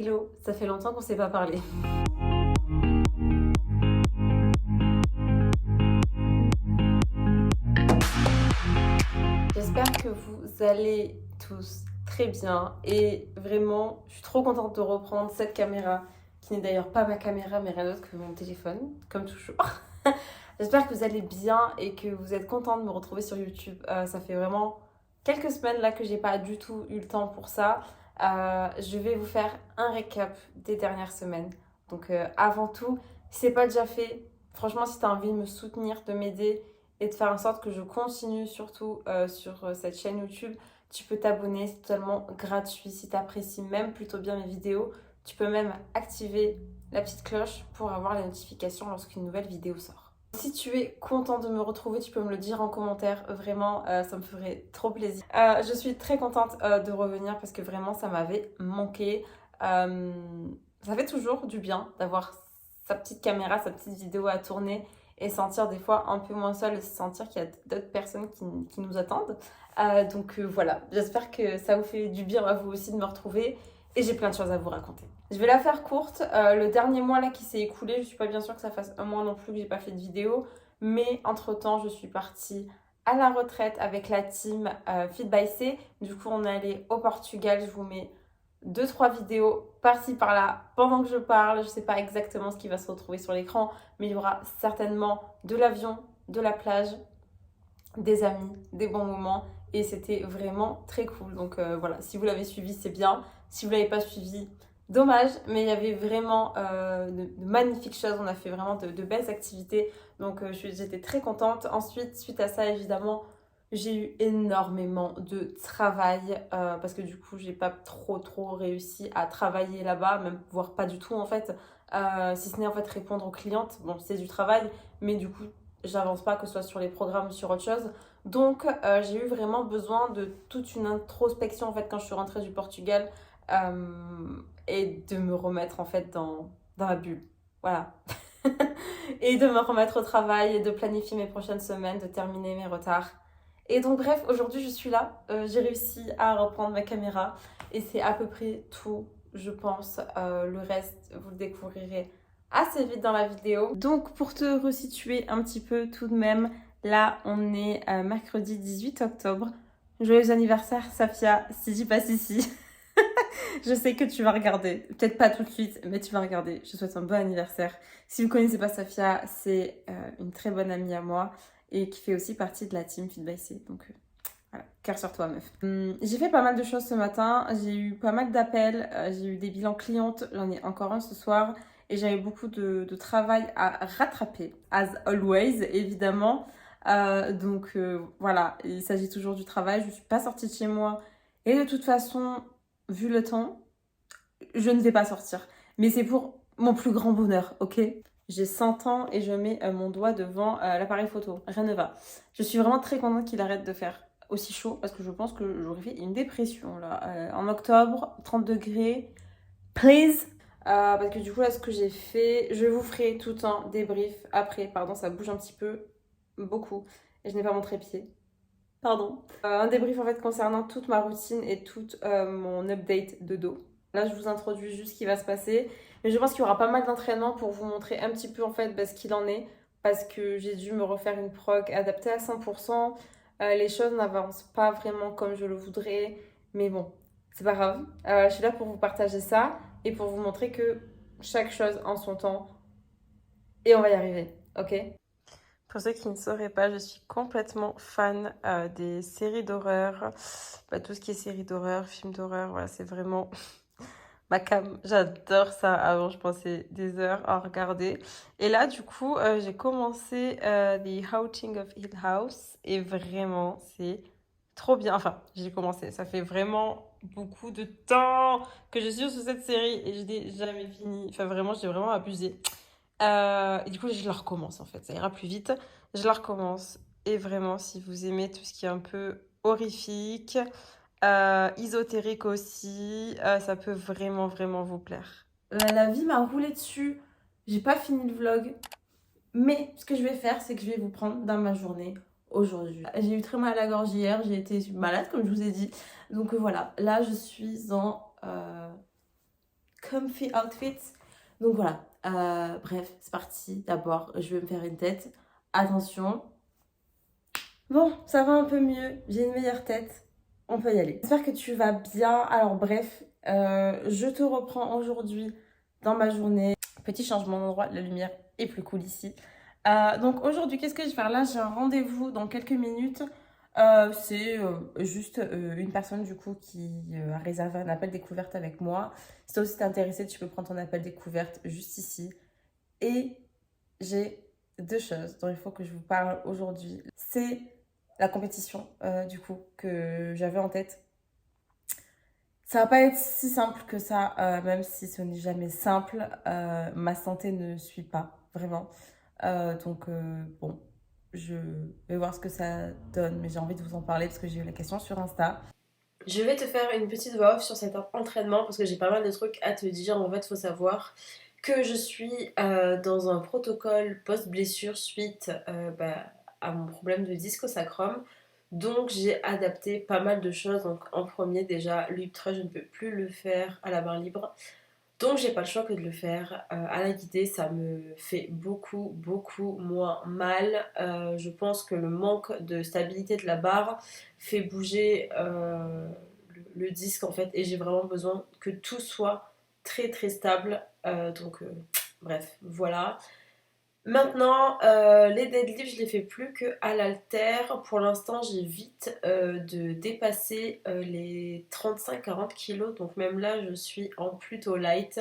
Hello, ça fait longtemps qu'on s'est pas parlé. J'espère que vous allez tous très bien et vraiment, je suis trop contente de reprendre cette caméra qui n'est d'ailleurs pas ma caméra mais rien d'autre que mon téléphone, comme toujours. J'espère que vous allez bien et que vous êtes contents de me retrouver sur YouTube. Ça fait vraiment quelques semaines là que j'ai pas du tout eu le temps pour ça. Je vais vous faire un récap des dernières semaines. Donc avant tout, si c'est pas déjà fait, franchement si tu as envie de me soutenir, de m'aider et de faire en sorte que je continue surtout sur cette chaîne YouTube, tu peux t'abonner, c'est totalement gratuit. Si tu apprécies même plutôt bien mes vidéos, tu peux même activer la petite cloche pour avoir les notifications lorsqu'une nouvelle vidéo sort. Si tu es content de me retrouver, tu peux me le dire en commentaire, vraiment ça me ferait trop plaisir. Je suis très contente de revenir parce que vraiment ça m'avait manqué. Ça fait toujours du bien d'avoir sa petite caméra, sa petite vidéo à tourner et sentir des fois un peu moins seule et sentir qu'il y a d'autres personnes qui nous attendent. Donc voilà, j'espère que ça vous fait du bien à vous aussi de me retrouver et j'ai plein de choses à vous raconter. Je vais la faire courte. Le dernier mois là qui s'est écoulé, je suis pas bien sûre que ça fasse un mois non plus que j'ai pas fait de vidéo, mais entre temps je suis partie à la retraite avec la team Fit by C. Du coup on est allé au Portugal, je vous mets 2-3 vidéos par-ci par-là pendant que je parle. Je sais pas exactement ce qui va se retrouver sur l'écran, mais il y aura certainement de l'avion, de la plage, des amis, des bons moments et c'était vraiment très cool. Donc voilà, si vous l'avez suivi, c'est bien. Si vous l'avez pas suivi, dommage, mais il y avait vraiment de magnifiques choses. On a fait vraiment de belles activités. Donc j'étais très contente. Ensuite, suite à ça, évidemment, j'ai eu énormément de travail parce que du coup, j'ai pas trop réussi à travailler là-bas, même voire pas du tout en fait. Si ce n'est en fait répondre aux clientes. Bon, c'est du travail, mais du coup, j'avance pas, que ce soit sur les programmes ou sur autre chose. Donc, j'ai eu vraiment besoin de toute une introspection en fait quand je suis rentrée du Portugal et de me remettre en fait dans ma bulle. Voilà. Et de me remettre au travail et de planifier mes prochaines semaines, de terminer mes retards. Et donc, bref, aujourd'hui, je suis là. J'ai réussi à reprendre ma caméra et c'est à peu près tout, je pense. Le reste, vous le découvrirez assez vite dans la vidéo. Donc pour te resituer un petit peu tout de même, là on est mercredi 18 octobre. Joyeux anniversaire Safia, si j'y passe ici. Je sais que tu vas regarder, peut-être pas tout de suite, mais tu vas regarder. Je te souhaite un bon anniversaire. Si vous ne connaissez pas Safia, c'est une très bonne amie à moi et qui fait aussi partie de la team Fit by C. Donc voilà, cœur sur toi meuf. J'ai fait pas mal de choses ce matin, j'ai eu pas mal d'appels, j'ai eu des bilans clientes, j'en ai encore un ce soir et j'avais beaucoup de travail à rattraper, as always évidemment. Donc voilà, il s'agit toujours du travail, je suis pas sortie de chez moi et de toute façon, vu le temps, je ne vais pas sortir. Mais c'est pour mon plus grand bonheur, ok? J'ai 100 ans et je mets mon doigt devant l'appareil photo. Rien ne va. Je suis vraiment très contente qu'il arrête de faire aussi chaud parce que je pense que j'aurais fait une dépression là. En octobre, 30 degrés, please. Parce que du coup là ce que j'ai fait, je vous ferai tout un débrief après. Pardon, ça bouge un petit peu, beaucoup. Et je n'ai pas mon trépied. Pardon. Un débrief en fait concernant toute ma routine et tout mon update de dos. Là, je vous introduis juste ce qui va se passer. Mais je pense qu'il y aura pas mal d'entraînement pour vous montrer un petit peu en fait ce qu'il en est. Parce que j'ai dû me refaire une prog adaptée à 100%. Les choses n'avancent pas vraiment comme je le voudrais. Mais bon, c'est pas grave. Je suis là pour vous partager ça et pour vous montrer que chaque chose en son temps. Et on va y arriver, ok? Pour ceux qui ne sauraient pas, je suis complètement fan des séries d'horreur. Tout ce qui est séries d'horreur, films d'horreur, voilà, c'est vraiment ma cam. J'adore ça. Avant, je passais des heures à regarder. Et là, du coup, j'ai commencé The Haunting of Hill House. Et vraiment, c'est trop bien. Enfin, j'ai commencé. Ça fait vraiment beaucoup de temps que je suis sur cette série et je n'ai jamais fini. Enfin, vraiment, j'ai vraiment abusé. Et du coup, je la recommence en fait, ça ira plus vite. Je la recommence. Et vraiment, si vous aimez tout ce qui est un peu horrifique, ésotérique aussi, ça peut vraiment vous plaire. La vie m'a roulé dessus. J'ai pas fini le vlog. Mais ce que je vais faire, c'est que je vais vous prendre dans ma journée aujourd'hui. J'ai eu très mal à la gorge hier, j'ai été malade comme je vous ai dit. Donc voilà, là je suis en comfy outfits. Donc voilà, bref, c'est parti. D'abord, je vais me faire une tête. Attention. Bon, ça va un peu mieux. J'ai une meilleure tête. On peut y aller. J'espère que tu vas bien. Alors bref, je te reprends aujourd'hui dans ma journée. Petit changement d'endroit, la lumière est plus cool ici. Donc aujourd'hui, qu'est-ce que je vais faire là? J'ai un rendez-vous dans quelques minutes. C'est juste une personne du coup qui a réservé un appel découverte avec moi. Si toi aussi t'es intéressé, tu peux prendre ton appel découverte juste ici. Et j'ai deux choses dont il faut que je vous parle aujourd'hui. C'est la compétition du coup que j'avais en tête. Ça va pas être si simple que ça, même si ce n'est jamais simple. Ma santé ne suit pas, vraiment. Donc bon, je vais voir ce que ça donne, mais j'ai envie de vous en parler parce que j'ai eu la question sur Insta. Je vais te faire une petite voix off sur cet entraînement parce que j'ai pas mal de trucs à te dire. En fait, il faut savoir que je suis dans un protocole post-blessure suite à mon problème de disque au sacrum. Donc j'ai adapté pas mal de choses. Donc en premier déjà, le hip thrust, je ne peux plus le faire à la barre libre. Donc j'ai pas le choix que de le faire à la guidée. Ça me fait beaucoup moins mal. Je pense que le manque de stabilité de la barre fait bouger le disque en fait. Et j'ai vraiment besoin que tout soit très stable. Bref, voilà. Maintenant, les deadlifts, je les fais plus que à l'haltère. Pour l'instant, j'évite de dépasser les 35-40 kilos. Donc même là, je suis en plutôt light.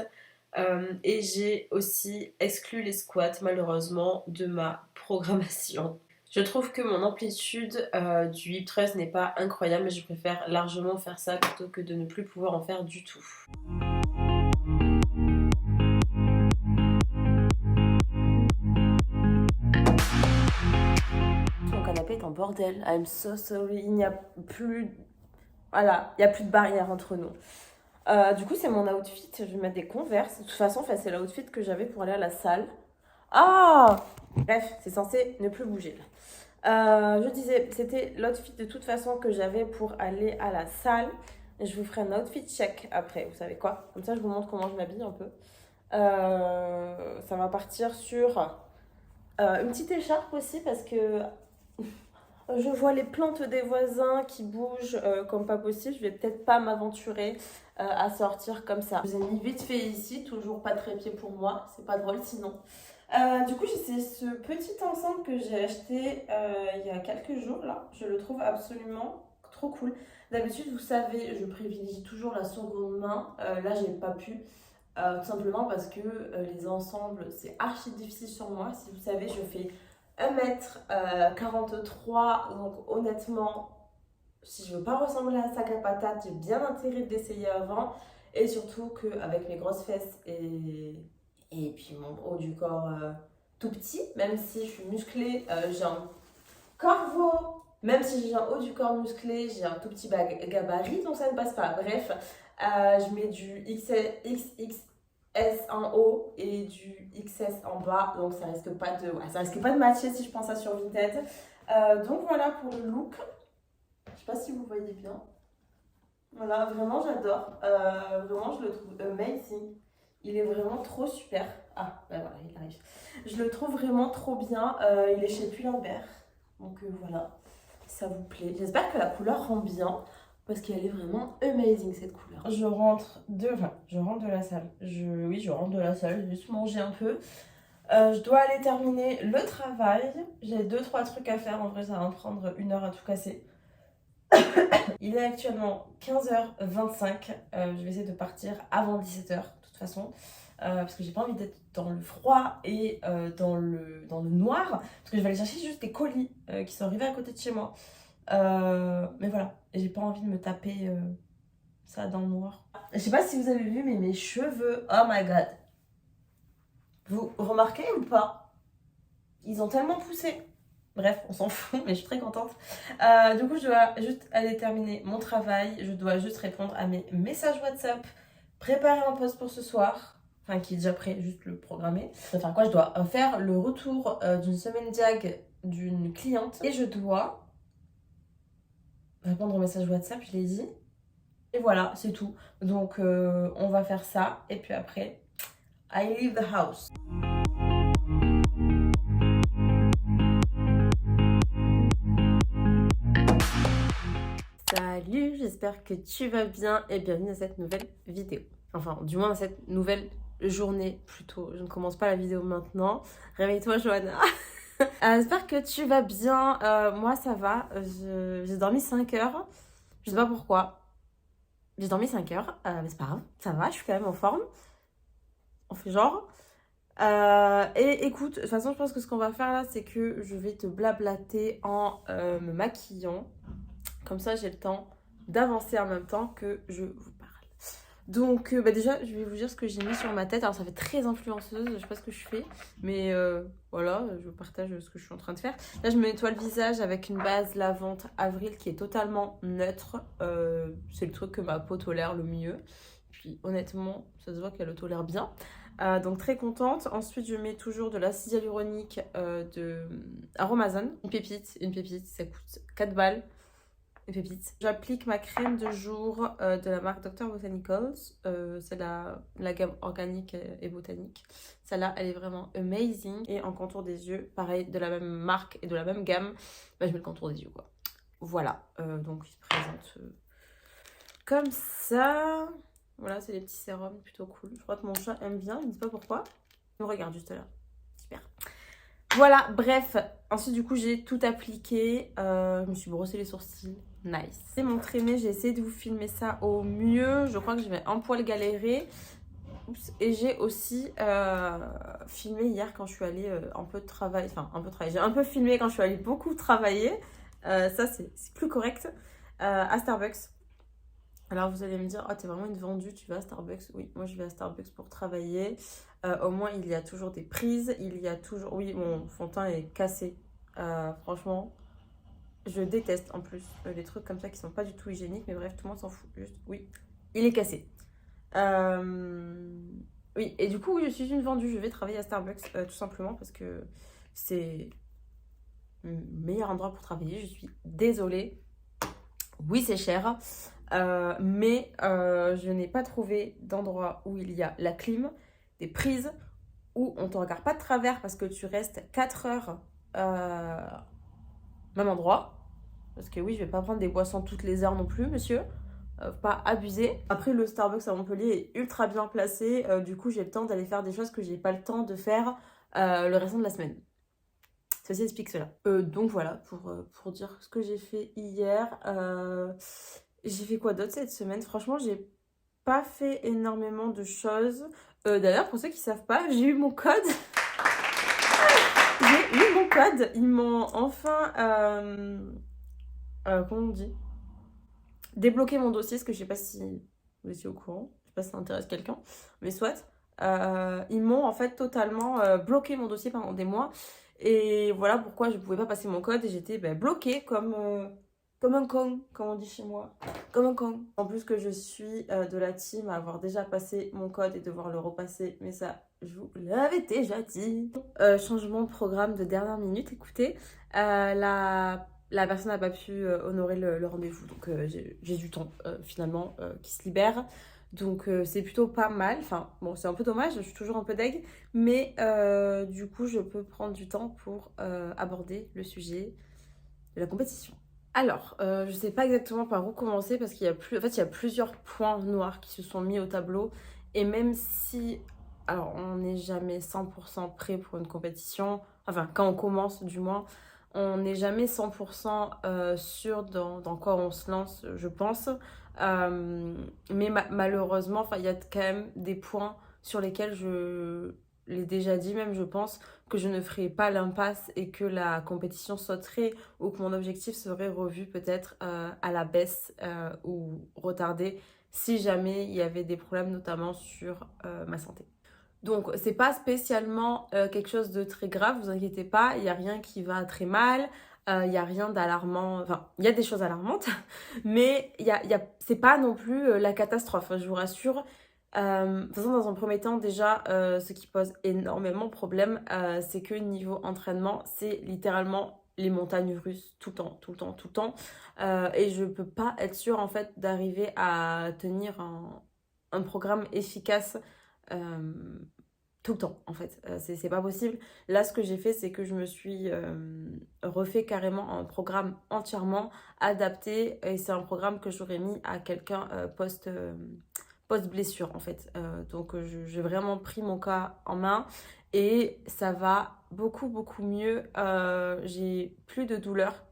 Et j'ai aussi exclu les squats, malheureusement, de ma programmation. Je trouve que mon amplitude du hip thrust n'est pas incroyable, mais je préfère largement faire ça plutôt que de ne plus pouvoir en faire du tout. Mon canapé est en bordel. I'm so sorry. Il n'y a plus... Voilà, il n'y a plus de barrière entre nous. Du coup, c'est mon outfit. Je vais mettre des Converse. De toute façon, c'est l'outfit que j'avais pour aller à la salle. Ah! Bref, c'est censé ne plus bouger. Je disais, c'était l'outfit de toute façon que j'avais pour aller à la salle. Je vous ferai un outfit check après, vous savez quoi? Comme ça, je vous montre comment je m'habille un peu. Ça va partir sur une petite écharpe aussi parce que je vois les plantes des voisins qui bougent comme pas possible. Je vais peut-être pas m'aventurer à sortir comme ça. Je vous ai mis vite fait ici, toujours pas trépied pour moi. C'est pas drôle sinon. Du coup, c'est ce petit ensemble que j'ai acheté il y a quelques jours là. Je le trouve absolument trop cool. D'habitude, vous savez, je privilégie toujours la seconde main. Là, j'ai pas pu. Tout simplement parce que les ensembles, c'est archi difficile sur moi. Si vous savez, je fais 1m43. Donc honnêtement, si je veux pas ressembler à un sac à patates, j'ai bien intérêt d'essayer avant. Et surtout qu'avec mes grosses fesses et puis mon haut du corps tout petit, même si je suis musclée, j'ai un corps, même si j'ai un haut du corps musclé, j'ai un tout petit gabarit, donc ça ne passe pas. Bref, je mets du XXS en haut et du XS en bas, donc ça risque pas de matcher si je prends ça sur Vinted. Donc voilà pour le look. Je sais pas si vous voyez bien. Voilà, vraiment j'adore. Vraiment je le trouve amazing. Il est vraiment trop super. Ah, ben voilà, il arrive. Je le trouve vraiment trop bien. Il est chez Pull&Bear. Donc voilà, si ça vous plaît. J'espère que la couleur rend bien. Parce qu'elle est vraiment amazing cette couleur. Je rentre de la salle. Je rentre de la salle. J'ai juste mangé un peu. Je dois aller terminer le travail. J'ai 2-3 trucs à faire. En vrai, ça va me prendre 1 heure à tout casser. Il est actuellement 15h25. Je vais essayer de partir avant 17h de toute façon. Parce que j'ai pas envie d'être dans le froid et dans le noir. Parce que je vais aller chercher juste des colis qui sont arrivés à côté de chez moi. Mais voilà, j'ai pas envie de me taper ça dans le noir. Je sais pas si vous avez vu, mais mes cheveux, oh my god. Vous remarquez ou pas? Ils ont tellement poussé. Bref, on s'en fout, mais je suis très contente. Du coup, je dois juste aller terminer mon travail. Je dois juste répondre à mes messages WhatsApp, préparer un post pour ce soir. Enfin, qui est déjà prêt, juste le programmer. Enfin, quoi, je dois faire le retour d'une semaine diag d'une cliente. Et je dois répondre au message WhatsApp, je l'ai dit. Et voilà, c'est tout. Donc on va faire ça. Et puis après, I leave the house. Salut, j'espère que tu vas bien et bienvenue dans cette nouvelle vidéo. Enfin, du moins dans cette nouvelle journée plutôt. Je ne commence pas la vidéo maintenant. Réveille-toi, Johanna. J'espère que tu vas bien. Moi, ça va. J'ai dormi 5 heures. Je sais pas pourquoi. J'ai dormi 5 heures. Mais c'est pas grave. Ça va, je suis quand même en forme. On fait genre. Et écoute, de toute façon, je pense que ce qu'on va faire là, c'est que je vais te blablater en me maquillant. Comme ça, j'ai le temps d'avancer en même temps que je vous parle. Donc, déjà, je vais vous dire ce que j'ai mis sur ma tête. Alors, ça fait très influenceuse, je sais pas ce que je fais, mais voilà, je vous partage ce que je suis en train de faire. Là, je me nettoie le visage avec une base lavante Avril qui est totalement neutre. C'est le truc que ma peau tolère le mieux. Puis, honnêtement, ça se voit qu'elle le tolère bien. Donc, très contente. Ensuite, je mets toujours de l'acide hyaluronique de Aromazone. Une pépite, ça coûte 4 balles. Pépite. J'applique ma crème de jour de la marque Dr. Botanicals. C'est la gamme organique et botanique. Celle-là, elle est vraiment amazing. Et en contour des yeux, pareil, de la même marque et de la même gamme, je mets le contour des yeux, quoi. Voilà, donc il se présente comme ça. Voilà, c'est des petits sérums plutôt cool. Je crois que mon chat aime bien, je ne sais pas pourquoi. Il me regarde juste là. Super. Voilà, bref. Ensuite, du coup, j'ai tout appliqué. Je me suis brossé les sourcils. Nice. C'est mon traîné, j'ai essayé de vous filmer ça au mieux. Je crois que je vais un poil galérer. Oups. Et j'ai aussi filmé hier quand je suis allée un peu travailler. Enfin, un peu travailler. J'ai un peu filmé quand je suis allée beaucoup travailler. Ça, c'est plus correct. À Starbucks. Alors vous allez me dire, oh t'es vraiment une vendue, tu vas à Starbucks. Oui, moi je vais à Starbucks pour travailler. Au moins il y a toujours des prises, il y a toujours... Oui, mon fond de teint est cassé. Franchement, je déteste en plus les trucs comme ça qui sont pas du tout hygiéniques. Mais bref, tout le monde s'en fout. Juste, oui, il est cassé. Oui, et du coup, oui, je suis une vendue. Je vais travailler à Starbucks tout simplement parce que c'est le meilleur endroit pour travailler. Je suis désolée. Oui, c'est cher. Mais je n'ai pas trouvé d'endroit où il y a la clim, des prises, où on ne te regarde pas de travers parce que tu restes 4 heures même endroit. Parce que oui, je vais pas prendre des boissons toutes les heures non plus, monsieur. Faut pas abuser. Après, le Starbucks à Montpellier est ultra bien placé. Du coup, j'ai le temps d'aller faire des choses que j'ai pas le temps de faire le restant de la semaine. Ceci explique cela. Donc voilà, pour dire ce que j'ai fait hier. J'ai fait quoi d'autre cette semaine? Franchement, j'ai pas fait énormément de choses. D'ailleurs, pour ceux qui savent pas, j'ai eu mon code. J'ai eu mon code. Ils m'ont enfin... comment on dit? Débloqué mon dossier, parce que je sais pas si vous étiez au courant. Je sais pas si ça intéresse quelqu'un. Mais soit. Ils m'ont en fait totalement bloqué mon dossier pendant des mois. Et voilà pourquoi je pouvais pas passer mon code. Et j'étais bloquée comme un con, comme on dit chez moi. Comme un con. En plus que je suis de la team à avoir déjà passé mon code et devoir le repasser. Mais ça, je vous l'avais déjà dit. Changement de programme de dernière minute. Écoutez, la personne n'a pas pu honorer le rendez-vous. Donc j'ai du temps finalement qui se libère. Donc c'est plutôt pas mal. Enfin bon, c'est un peu dommage, je suis toujours un peu deg. Mais du coup, je peux prendre du temps pour aborder le sujet de la compétition. Alors, je sais pas exactement par où commencer parce qu'il y a il y a plusieurs points noirs qui se sont mis au tableau. Et même si, alors on n'est jamais 100% prêt pour une compétition, enfin quand on commence du moins, on n'est jamais 100% sûr dans quoi on se lance, je pense. Mais malheureusement, il y a quand même des points sur lesquels je l'ai déjà dit même, je pense, que je ne ferai pas l'impasse et que la compétition sauterait ou que mon objectif serait revu peut-être à la baisse ou retardé si jamais il y avait des problèmes notamment sur ma santé. Donc c'est pas spécialement quelque chose de très grave, vous inquiétez pas, il n'y a rien qui va très mal, il n'y a rien d'alarmant, enfin il y a des choses alarmantes, mais c'est pas non plus la catastrophe, je vous rassure. De toute façon, dans un premier temps, déjà, ce qui pose énormément de problème, c'est que niveau entraînement, c'est littéralement les montagnes russes tout le temps, tout le temps, tout le temps. Et je peux pas être sûre en fait d'arriver à tenir un programme efficace euh, tout le temps en fait. C'est pas possible. Là, ce que j'ai fait, c'est que je me suis refait carrément un programme entièrement adapté et c'est un programme que j'aurais mis à quelqu'un post-blessure en fait. Donc j'ai vraiment pris mon cas en main et ça va beaucoup beaucoup mieux. J'ai plus de douleur.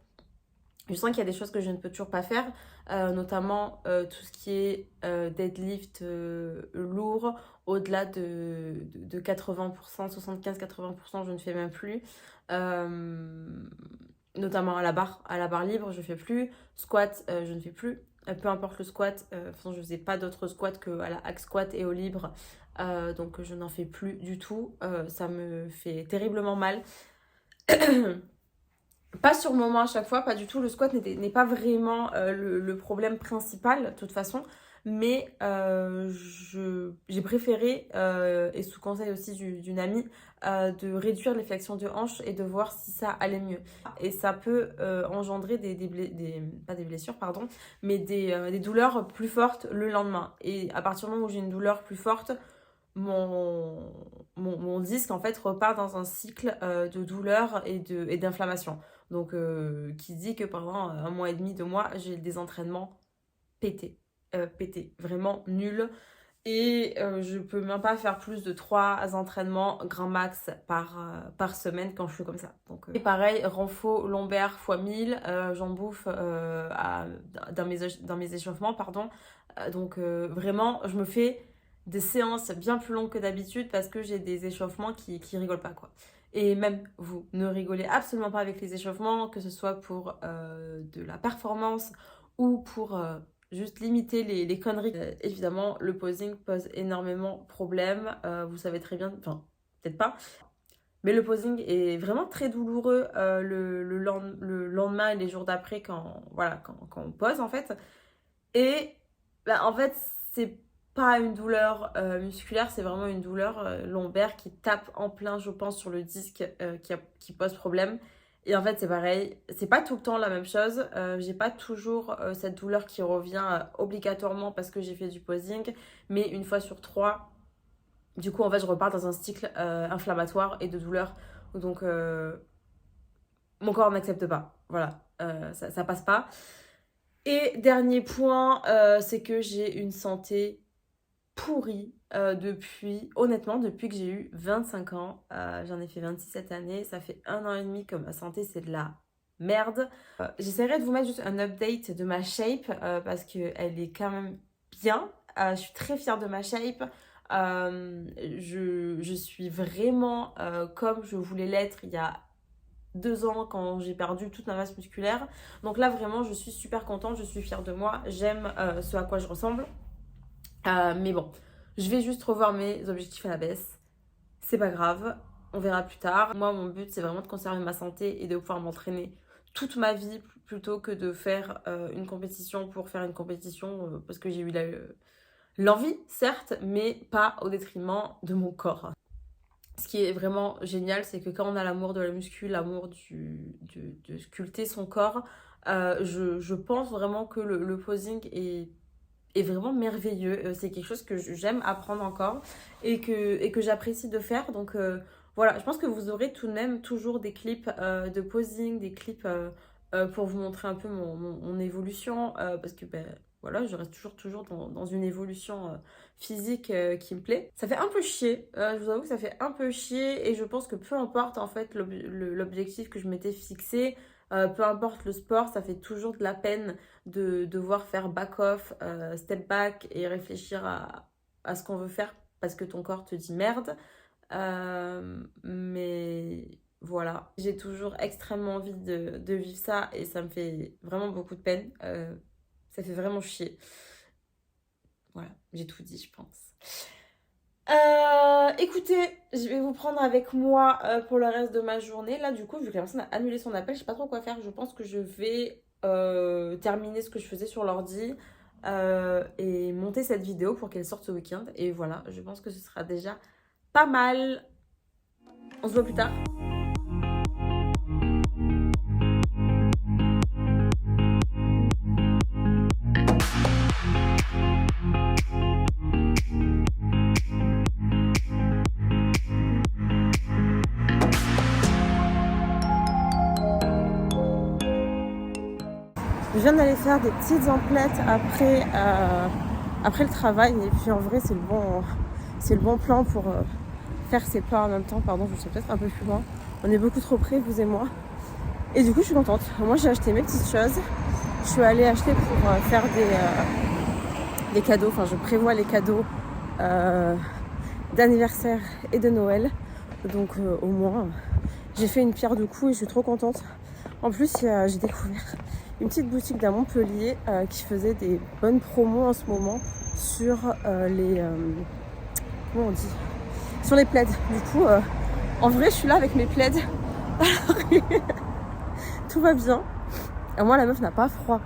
Je sens qu'il y a des choses que je ne peux toujours pas faire, notamment tout ce qui est deadlift lourd, au-delà de 80%, 75-80%, je ne fais même plus. Euh, Notamment à la barre libre, je ne fais plus. Squat, je ne fais plus. Peu importe le squat, je ne faisais pas d'autres squats qu'à la hack squat et au libre. Donc je n'en fais plus du tout. Ça me fait terriblement mal. Pas sur le moment à chaque fois, pas du tout. Le squat n'est pas vraiment le problème principal, de toute façon. Mais j'ai préféré, et sous conseil aussi d'une amie, de réduire les flexions de hanches et de voir si ça allait mieux. Et ça peut engendrer pas des blessures, pardon, mais des douleurs plus fortes le lendemain. Et à partir du moment où j'ai une douleur plus forte, mon disque en fait repart dans un cycle de douleur et d'inflammation. Donc qui dit que pendant un mois et demi, 2 mois, j'ai des entraînements pétés. Pétés, vraiment nuls. Et je peux même pas faire plus de 3 entraînements grand max par semaine quand je suis comme ça. Donc, et pareil, renfo lombaire x 1000, j'en bouffe dans mes échauffements, pardon. Donc vraiment, je me fais des séances bien plus longues que d'habitude parce que j'ai des échauffements qui rigolent pas, quoi. Et même vous, ne rigolez absolument pas avec les échauffements, que ce soit pour de la performance ou pour juste limiter les conneries. Évidemment, le posing pose énormément de problèmes. Vous savez très bien, enfin, peut-être pas. Mais le posing est vraiment très douloureux le lendemain et les jours d'après quand on pose en fait. Et bah, en fait, c'est pas une douleur musculaire, c'est vraiment une douleur lombaire qui tape en plein, je pense, sur le disque qui pose problème. Et en fait, c'est pareil, c'est pas tout le temps la même chose. J'ai pas toujours cette douleur qui revient obligatoirement parce que j'ai fait du posing, mais une fois sur 3, du coup, en fait, je repars dans un cycle inflammatoire et de douleur. Donc, mon corps n'accepte pas. Voilà, ça passe pas. Et dernier point, c'est que j'ai une santé pourrie honnêtement, depuis que j'ai eu 25 ans. J'en ai fait 26 cette année. Ça fait 1 an et demi que ma santé, c'est de la merde. J'essaierai de vous mettre juste un update de ma shape parce qu'elle est quand même bien. Je suis très fière de ma shape. Je suis vraiment comme je voulais l'être il y a 2 ans quand j'ai perdu toute ma masse musculaire. Donc là, vraiment, je suis super contente, je suis fière de moi. J'aime ce à quoi je ressemble. Mais bon, je vais juste revoir mes objectifs à la baisse. C'est pas grave, on verra plus tard. Moi, mon but, c'est vraiment de conserver ma santé et de pouvoir m'entraîner toute ma vie plutôt que de faire une compétition pour faire une compétition parce que j'ai eu l'envie, certes, mais pas au détriment de mon corps. Ce qui est vraiment génial, c'est que quand on a l'amour de la muscu, l'amour de sculpter son corps, je pense vraiment que le posing est vraiment merveilleux. C'est quelque chose que j'aime apprendre encore et que j'apprécie de faire. Donc voilà, je pense que vous aurez tout de même toujours des clips de posing, des clips pour vous montrer un peu mon évolution. Parce que ben, voilà, je reste toujours dans une évolution physique qui me plaît. Ça fait un peu chier, je vous avoue que ça fait un peu chier et je pense que peu importe en fait l'objectif que je m'étais fixé, peu importe le sport, ça fait toujours de la peine de devoir faire back-off, step back et réfléchir à ce qu'on veut faire parce que ton corps te dit merde. Mais voilà, j'ai toujours extrêmement envie de vivre ça et ça me fait vraiment beaucoup de peine. Ça fait vraiment chier. Voilà, j'ai tout dit, je pense. Écoutez, je vais vous prendre avec moi pour le reste de ma journée. Là, du coup, vu que la personne a annulé son appel, je sais pas trop quoi faire. Je pense que je vais terminer ce que je faisais sur l'ordi et monter cette vidéo pour qu'elle sorte ce week-end. Et voilà, je pense que ce sera déjà pas mal. On se voit plus tard. Je viens d'aller faire des petites emplettes après le travail. Et puis en vrai, c'est le bon plan pour faire ses plats en même temps. Pardon, je suis peut-être un peu plus loin. On est beaucoup trop près, vous et moi. Et du coup, je suis contente. Moi, j'ai acheté mes petites choses. Je suis allée acheter pour faire des cadeaux. Enfin, je prévois les cadeaux d'anniversaire et de Noël. Donc, au moins, j'ai fait une pierre deux coups et je suis trop contente. En plus, j'ai découvert une petite boutique d'à Montpellier qui faisait des bonnes promos en ce moment sur les... comment on dit, sur les plaids. Du coup, en vrai, je suis là avec mes plaids. Tout va bien. Et moi, la meuf n'a pas froid.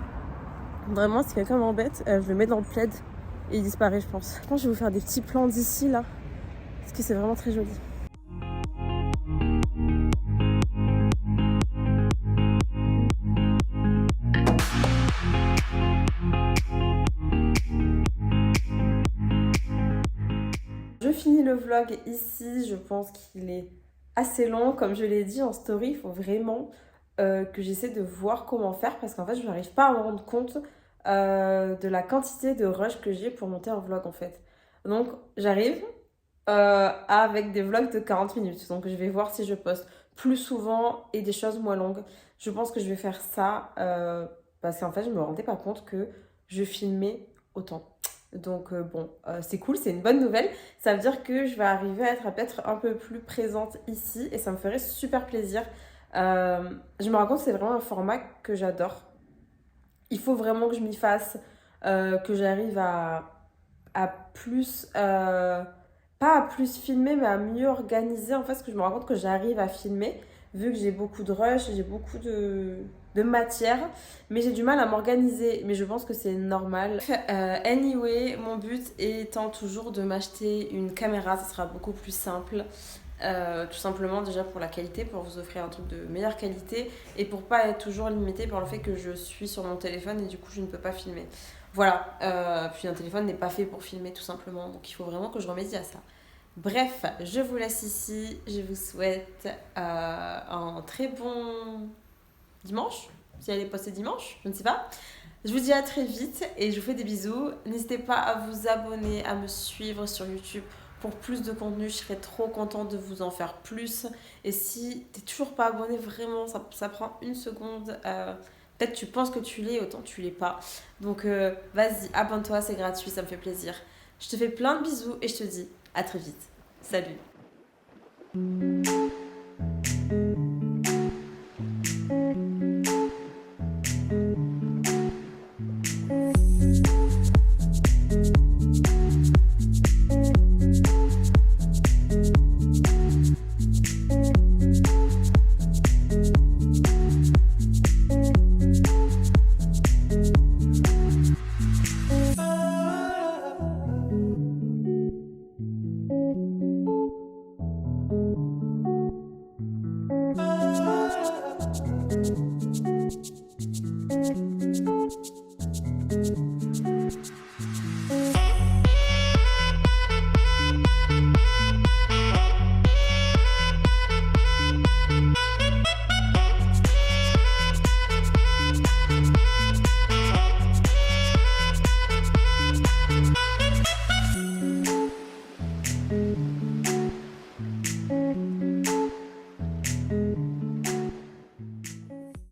Vraiment, si quelqu'un m'embête, je le mets dans le plaid et il disparaît, je pense. Je pense que je vais vous faire des petits plans d'ici, là. Parce que c'est vraiment très joli. Je finis le vlog ici. Je pense qu'il est assez long. Comme je l'ai dit en story, il faut vraiment que j'essaie de voir comment faire. Parce qu'en fait, je n'arrive pas à me rendre compte de la quantité de rush que j'ai pour monter un vlog, en fait. Donc, j'arrive avec des vlogs de 40 minutes. Donc, je vais voir si je poste plus souvent et des choses moins longues. Je pense que je vais faire ça parce qu'en fait, je me rendais pas compte que je filmais autant. Donc bon, c'est cool, c'est une bonne nouvelle. Ça veut dire que je vais arriver à être peut-être un peu plus présente ici et ça me ferait super plaisir. Je me rends compte que c'est vraiment un format que j'adore. Il faut vraiment que je m'y fasse, que j'arrive à plus, pas à plus filmer, mais à mieux organiser. En fait, parce que je me rends compte que j'arrive à filmer, vu que j'ai beaucoup de rush, j'ai beaucoup de matière, mais j'ai du mal à m'organiser. Mais je pense que c'est normal. Anyway, mon but étant toujours de m'acheter une caméra, ça sera beaucoup plus simple. Tout simplement déjà pour la qualité, pour vous offrir un truc de meilleure qualité et pour pas être toujours limité par le fait que je suis sur mon téléphone et du coup je ne peux pas filmer. Voilà, puis un téléphone n'est pas fait pour filmer tout simplement, donc il faut vraiment que je remédie à ça. Bref, je vous laisse ici, je vous souhaite un très bon dimanche, si elle est postée dimanche, je ne sais pas. Je vous dis à très vite et je vous fais des bisous. N'hésitez pas à vous abonner, à me suivre sur YouTube pour plus de contenu. Je serais trop contente de vous en faire plus. Et si t'es toujours pas abonné, vraiment, ça prend une seconde. Peut-être tu penses que tu l'es, autant tu l'es pas. Donc vas-y, abonne-toi, c'est gratuit, ça me fait plaisir. Je te fais plein de bisous et je te dis à très vite. Salut!